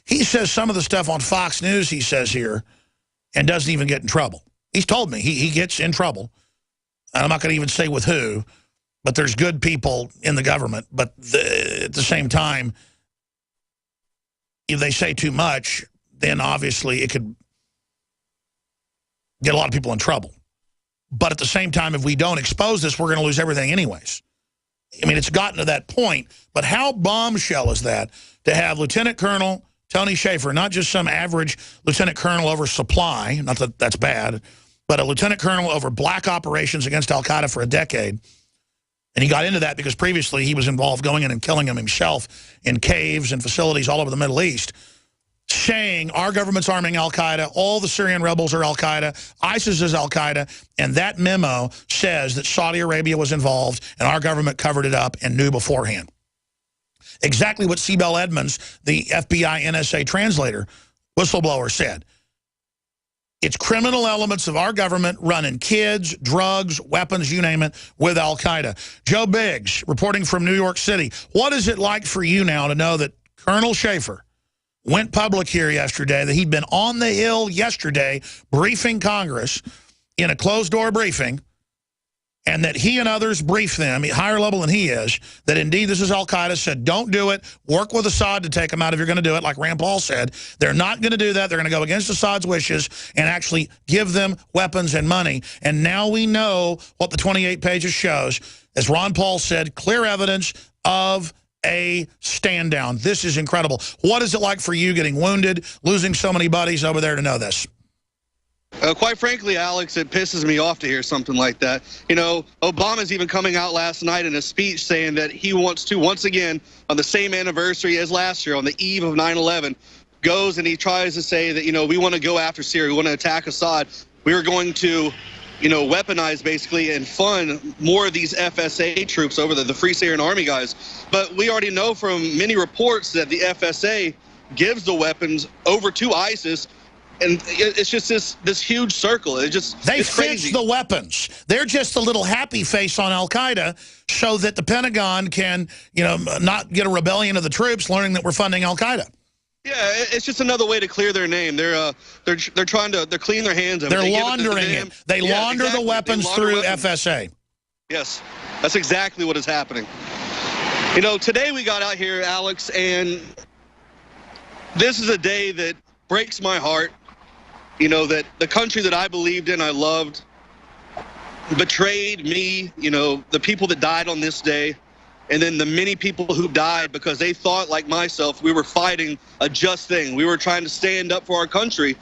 He says some of the stuff on Fox News he says here and doesn't even get in trouble. He's told me he gets in trouble. And I'm not going to even say with who, but there's good people in the government. But at the same time, if they say too much, then obviously it could get a lot of people in trouble. But at the same time, if we don't expose this, we're going to lose everything anyways. I mean, it's gotten to that point. But how bombshell is that to have Lieutenant Colonel Tony Shaffer, not just some average lieutenant colonel over supply, not that that's bad, but a lieutenant colonel over black operations against al-Qaeda for a decade. And he got into that because previously he was involved going in and killing them himself in caves and facilities all over the Middle East, saying our government's arming al-Qaeda, all the Syrian rebels are al-Qaeda, ISIS is al-Qaeda, and that memo says that Saudi Arabia was involved and our government covered it up and knew beforehand. Exactly what Sibel Edmonds, the FBI NSA translator, whistleblower, said. It's criminal elements of our government running kids, drugs, weapons, you name it, with al-Qaeda. Joe Biggs, reporting from New York City. What is it like for you now to know that Colonel Shaffer went public here yesterday, that he'd been on the Hill yesterday briefing Congress in a closed-door briefing, and that he and others briefed them, higher level than he is, that indeed this is al-Qaeda, said don't do it, work with Assad to take them out if you're going to do it, like Rand Paul said. They're not going to do that. They're going to go against Assad's wishes and actually give them weapons and money. And now we know what the 28 pages shows. As Ron Paul said, clear evidence of a stand down. This is incredible. What is it like for you getting wounded, losing so many buddies over there to know this? Quite frankly, Alex, it pisses me off to hear something like that. You know, Obama's even coming out last night in a speech saying that he wants to, once again, on the same anniversary as last year, on the eve of 9/11, goes and he tries to say that, you know, we want to go after Syria, we want to attack Assad. We are going to, you know, weaponize basically and fund more of these FSA troops over the Free Syrian Army guys. But we already know from many reports that the FSA gives the weapons over to ISIS. And it's just this huge circle. They fix the weapons. They're just a little happy face on al-Qaeda so that the Pentagon can, you know, not get a rebellion of the troops learning that we're funding al-Qaeda. Yeah, it's just another way to clear their name. They're trying to clean their hands of it. They're laundering it. They launder exactly. The weapons through FSA. Yes, that's exactly what is happening. You know, today we got out here, Alex, and this is a day that breaks my heart. You know, that the country that I believed in, I loved, betrayed me, you know, the people that died on this day, and then the many people who died because they thought, like myself, we were fighting a just thing. We were trying to stand up for our country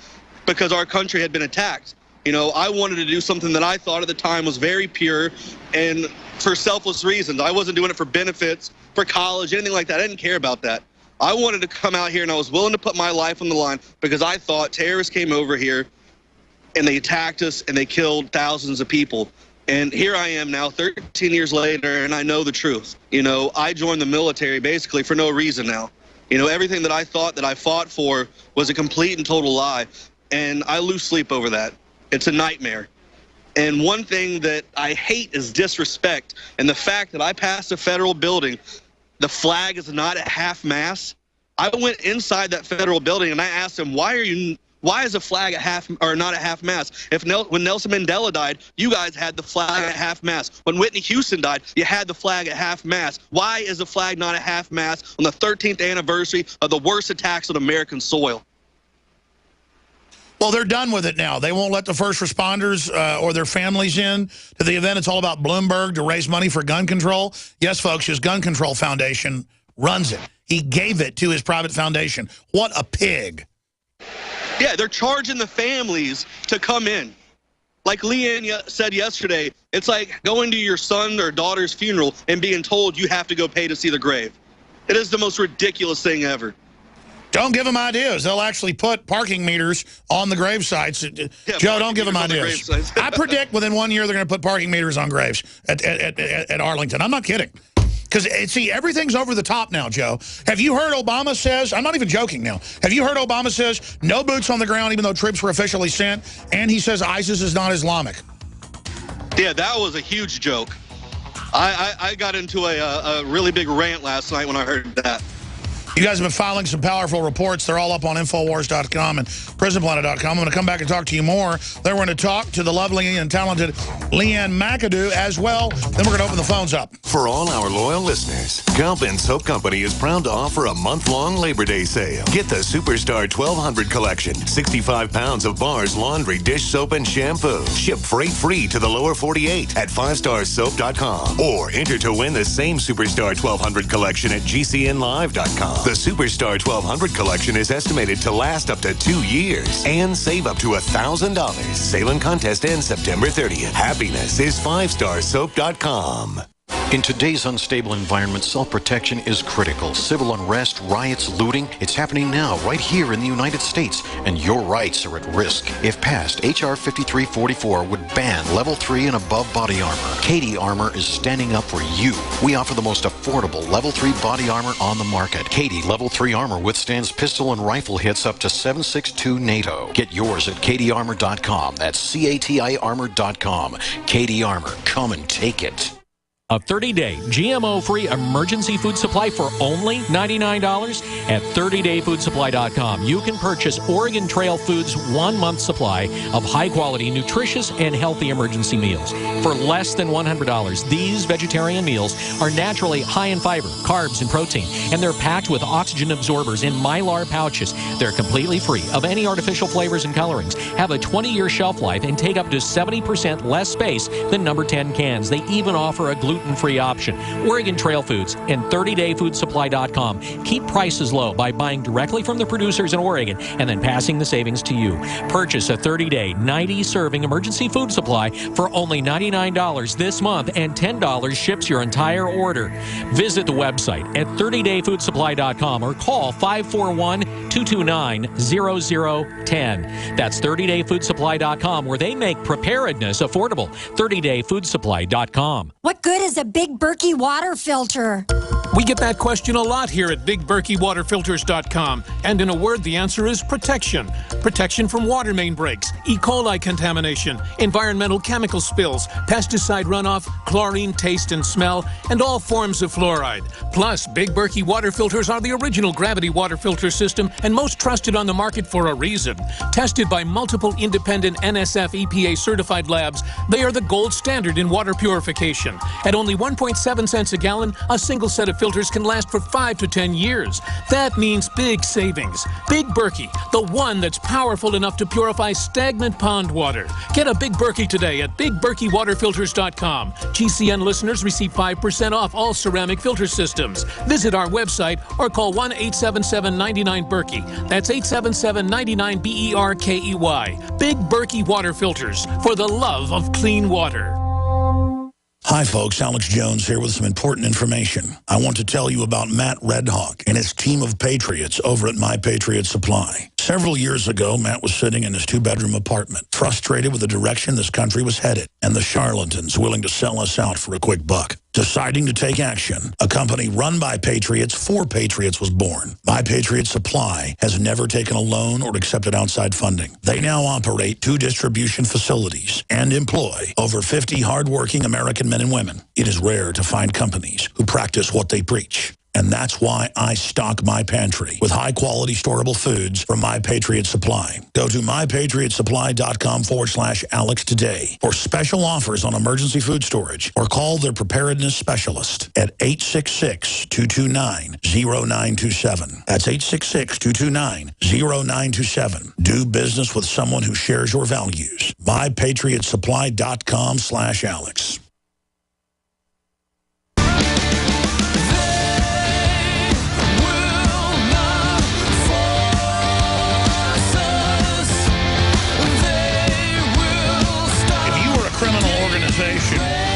because our country had been attacked. You know, I wanted to do something that I thought at the time was very pure and for selfless reasons. I wasn't doing it for benefits, for college, anything like that. I didn't care about that. I wanted to come out here and I was willing to put my life on the line because I thought terrorists came over here and they attacked us and they killed thousands of people. And here I am now 13 years later and I know the truth. You know, I joined the military basically for no reason now. You know, everything that I thought that I fought for was a complete and total lie. And I lose sleep over that. It's a nightmare. And one thing that I hate is disrespect. And the fact that I passed a federal building, the flag is not at half-mast. I went inside that federal building and I asked him, why is the flag at half or not at half-mast? When Nelson Mandela died, you guys had the flag at half-mast. When Whitney Houston died, you had the flag at half-mast. Why is the flag not at half-mast on the 13th anniversary of the worst attacks on American soil? Well, they're done with it now. They won't let the first responders or their families in to the event. It's all about Bloomberg to raise money for gun control. Yes, folks, his gun control foundation runs it. He gave it to his private foundation. What a pig. Yeah, they're charging the families to come in. Like Leanne said yesterday, it's like going to your son or daughter's funeral and being told you have to go pay to see the grave. It is the most ridiculous thing ever. Don't give them ideas. They'll actually put parking meters on the grave sites. Yeah, Joe, don't give them ideas. I predict within 1 year they're going to put parking meters on graves at Arlington. I'm not kidding. Because, see, everything's over the top now, Joe. Have you heard Obama says, I'm not even joking now, have you heard Obama says no boots on the ground even though troops were officially sent, and he says ISIS is not Islamic? Yeah, that was a huge joke. I got into a really big rant last night when I heard that. You guys have been filing some powerful reports. They're all up on Infowars.com and PrisonPlanet.com. I'm going to come back and talk to you more. Then we're going to talk to the lovely and talented Leanne McAdoo as well. Then we're going to open the phones up. For all our loyal listeners, Galpin Soap Company is proud to offer a month-long Labor Day sale. Get the Superstar 1200 collection, 65 pounds of bars, laundry, dish soap, and shampoo. Ship freight-free to the lower 48 at 5starsoap.com. Or enter to win the same Superstar 1200 collection at GCNlive.com. The Superstar 1200 collection is estimated to last up to 2 years and save up to $1,000. Sale and contest ends September 30th. Happiness is 5starsoap.com. In today's unstable environment, self-protection is critical. Civil unrest, riots, looting, it's happening now right here in the United States, and your rights are at risk. If passed, H.R. 5344 would ban Level 3 and above body armor. Katie Armor is standing up for you. We offer the most affordable Level 3 body armor on the market. Katie Level 3 armor withstands pistol and rifle hits up to 7.62 NATO. Get yours at katiearmor.com. That's CATI armor.com. Katie Armor, come and take it. A 30-day GMO-free emergency food supply for only $99 at 30dayfoodsupply.com. You can purchase Oregon Trail Foods' 1-month supply of high-quality, nutritious, and healthy emergency meals. For less than $100, these vegetarian meals are naturally high in fiber, carbs, and protein, and they're packed with oxygen absorbers in Mylar pouches. They're completely free of any artificial flavors and colorings, have a 20-year shelf life, and take up to 70% less space than number 10 cans. They even offer a gluten-free option. Oregon Trail Foods and 30dayfoodsupply.com keep prices low by buying directly from the producers in Oregon and then passing the savings to you. Purchase a 30-day, 90-serving emergency food supply for only $99 this month, and $10 ships your entire order. Visit the website at 30dayfoodsupply.com or call 541-229-0010. That's 30dayfoodsupply.com, where they make preparedness affordable. 30dayfoodsupply.com. What good is a Big Berkey water filter? We get that question a lot here at BigBerkeyWaterFilters.com. And in a word, the answer is protection. Protection from water main breaks, E. coli contamination, environmental chemical spills, pesticide runoff, chlorine taste and smell, and all forms of fluoride. Plus, Big Berkey water filters are the original gravity water filter system and most trusted on the market for a reason. Tested by multiple independent NSF EPA certified labs, they are the gold standard in water purification. At only 1.7 cents a gallon, a single set of filters can last for 5 to 10 years. That means big savings. Big Berkey, the one that's powerful enough to purify stagnant pond water. Get a Big Berkey today at BigBerkeyWaterFilters.com. GCN listeners receive 5% off all ceramic filter systems. Visit our website or call 1-877-99-BERKEY. That's 877-99-BERKEY. Big Berkey Water Filters, for the love of clean water. Hi, folks. Alex Jones here with some important information. I want to tell you about Matt Redhawk and his team of patriots over at My Patriot Supply. Several years ago, Matt was sitting in his 2-bedroom apartment, frustrated with the direction this country was headed and the charlatans willing to sell us out for a quick buck. Deciding to take action, a company run by patriots for patriots was born. My Patriot Supply has never taken a loan or accepted outside funding. They now operate 2 distribution facilities and employ over 50 hardworking American men and women. It is rare to find companies who practice what they preach. And that's why I stock my pantry with high-quality storable foods from My Patriot Supply. Go to mypatriotsupply.com/Alex today for special offers on emergency food storage, or call their preparedness specialist at 866-229-0927. That's 866-229-0927. Do business with someone who shares your values. mypatriotsupply.com/Alex.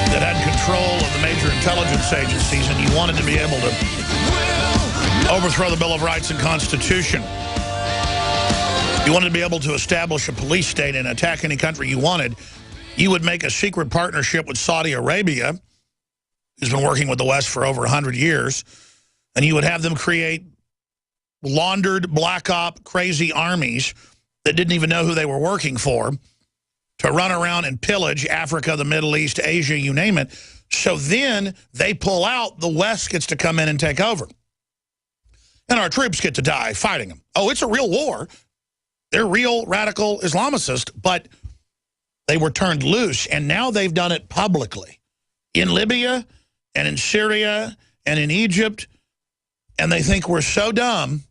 That had control of the major intelligence agencies, and you wanted to be able to overthrow the Bill of Rights and Constitution. You wanted to be able to establish a police state and attack any country you wanted. You would make a secret partnership with Saudi Arabia, who's been working with the West for over 100 years, and you would have them create laundered, black op, crazy armies that didn't even know who they were working for, to run around and pillage Africa, the Middle East, Asia, you name it. So then they pull out, the West gets to come in and take over. And our troops get to die fighting them. Oh, it's a real war. They're real radical Islamicists, but they were turned loose, and now they've done it publicly. In Libya and in Syria and in Egypt, and they think we're so dumb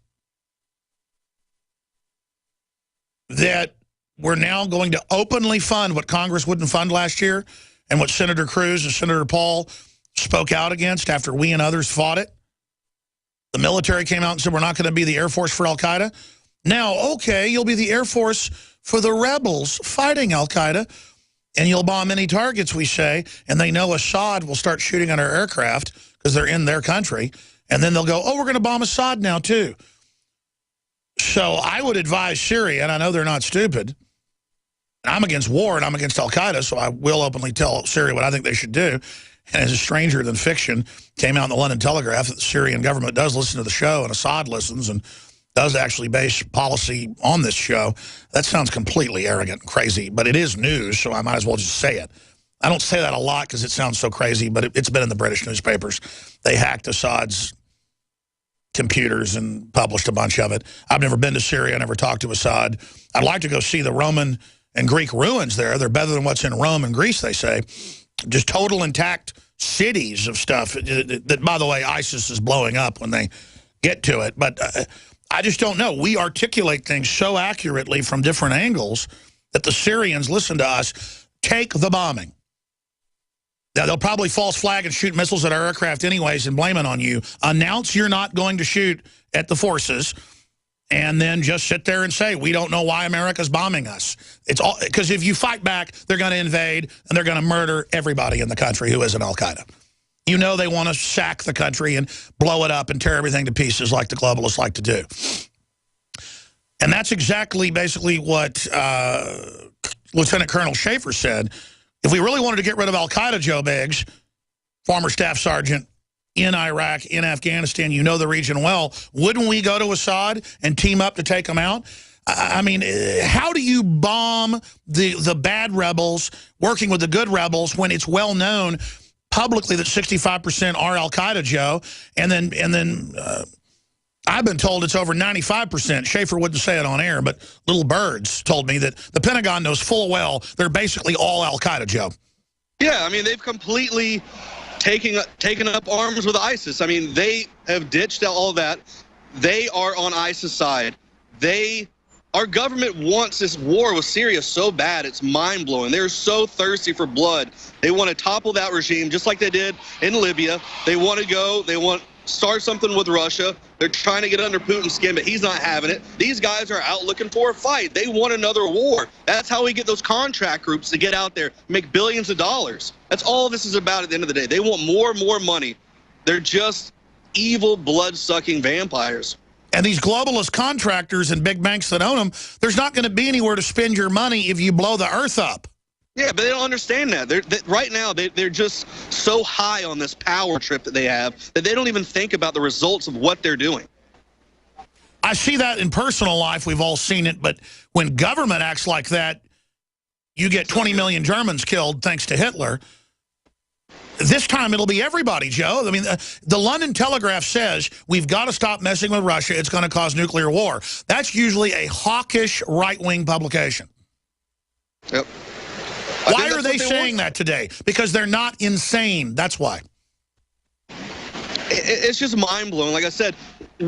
that we're now going to openly fund what Congress wouldn't fund last year and what Senator Cruz and Senator Paul spoke out against after we and others fought it. The military came out and said, we're not going to be the Air Force for al-Qaeda. Now, okay, you'll be the Air Force for the rebels fighting al-Qaeda, and you'll bomb any targets, we say, and they know Assad will start shooting at our aircraft because they're in their country, and then they'll go, oh, we're going to bomb Assad now, too. So I would advise Syria, and I know they're not stupid. I'm against war, and I'm against al-Qaeda, so I will openly tell Syria what I think they should do. And as a stranger than fiction, came out in the London Telegraph that the Syrian government does listen to the show, and Assad listens and does actually base policy on this show. That sounds completely arrogant and crazy, but it is news, so I might as well just say it. I don't say that a lot because it sounds so crazy, but it's been in the British newspapers. They hacked Assad's computers and published a bunch of it. I've never been to Syria. I never talked to Assad. I'd like to go see the Roman and Greek ruins there. They're better than what's in Rome and Greece, they say. Just total intact cities of stuff that, by the way, ISIS is blowing up when they get to it. But I just don't know. We articulate things so accurately from different angles that the Syrians listen to us. Take the bombing. Now, they'll probably false flag and shoot missiles at our aircraft anyways and blame it on you. Announce you're not going to shoot at the forces, and then just sit there and say, we don't know why America's bombing us. It's all because if you fight back, they're going to invade, and they're going to murder everybody in the country who isn't al-Qaeda. You know they want to sack the country and blow it up and tear everything to pieces like the globalists like to do. And that's exactly basically what Lieutenant Colonel Schaefer said. If we really wanted to get rid of al-Qaeda, Joe Biggs, former staff sergeant in Iraq, in Afghanistan, you know the region well, wouldn't we go to Assad and team up to take them out? I mean, how do you bomb the bad rebels working with the good rebels when it's well known publicly that 65% are al-Qaeda, Joe, and then I've been told it's over 95%. Schaefer wouldn't say it on air, but Little Birds told me that the Pentagon knows full well they're basically all al-Qaeda, Joe. Yeah, I mean, they've completely taken up arms with ISIS. I mean, they have ditched all that. They are on ISIS' side. Our government wants this war with Syria so bad, it's mind-blowing. They're so thirsty for blood. They want to topple that regime just like they did in Libya. They want to start something with Russia. They're trying to get under Putin's skin, but he's not having it. These guys are out looking for a fight. They want another war. That's how we get those contract groups to get out there, make billions of dollars. That's all this is about at the end of the day. They want more and more money. They're just evil, blood-sucking vampires. And these globalist contractors and big banks that own them, there's not going to be anywhere to spend your money if you blow the earth up. Yeah, but they don't understand that. Right now, they're just so high on this power trip that they have that they don't even think about the results of what they're doing. I see that in personal life. We've all seen it. But when government acts like that, you get 20 million Germans killed thanks to Hitler. This time it'll be everybody, Joe. I mean, the London Telegraph says we've got to stop messing with Russia. It's going to cause nuclear war. That's usually a hawkish right-wing publication. Yep. Why are they saying that today? Because they're not insane. That's why. It's just mind-blowing. Like I said,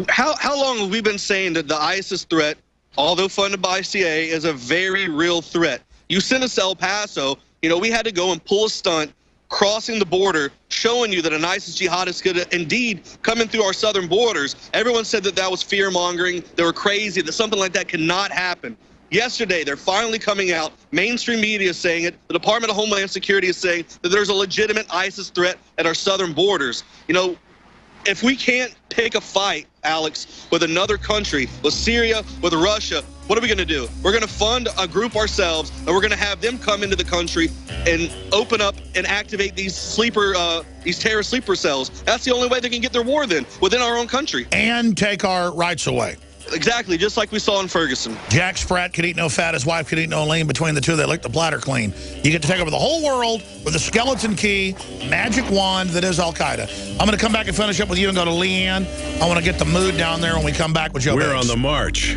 how long have we been saying that the ISIS threat, although funded by CIA, is a very real threat? You sent us to El Paso. You know, we had to go and pull a stunt crossing the border, showing you that an ISIS jihadist could indeed come in through our southern borders. Everyone said that that was fear-mongering. They were crazy, that something like that could not happen. Yesterday, they're finally coming out. Mainstream media is saying it. The Department of Homeland Security is saying that there's a legitimate ISIS threat at our southern borders. You know, if we can't pick a fight, Alex, with another country, with Syria, with Russia, what are we going to do? We're going to fund a group ourselves, and we're going to have them come into the country and open up and activate these terrorist sleeper cells. That's the only way they can get their war then, within our own country. And take our rights away. exactly, just like we saw in Ferguson. Jack Sprat could eat no fat. His wife could eat no lean. Between the two, they licked the platter clean. You get to take over the whole world with the skeleton key, magic wand that is Al-Qaeda. I'm going to come back and finish up with you and go to Leanne. I want to get the mood down there when we come back with Joe We're Biggs. on the march.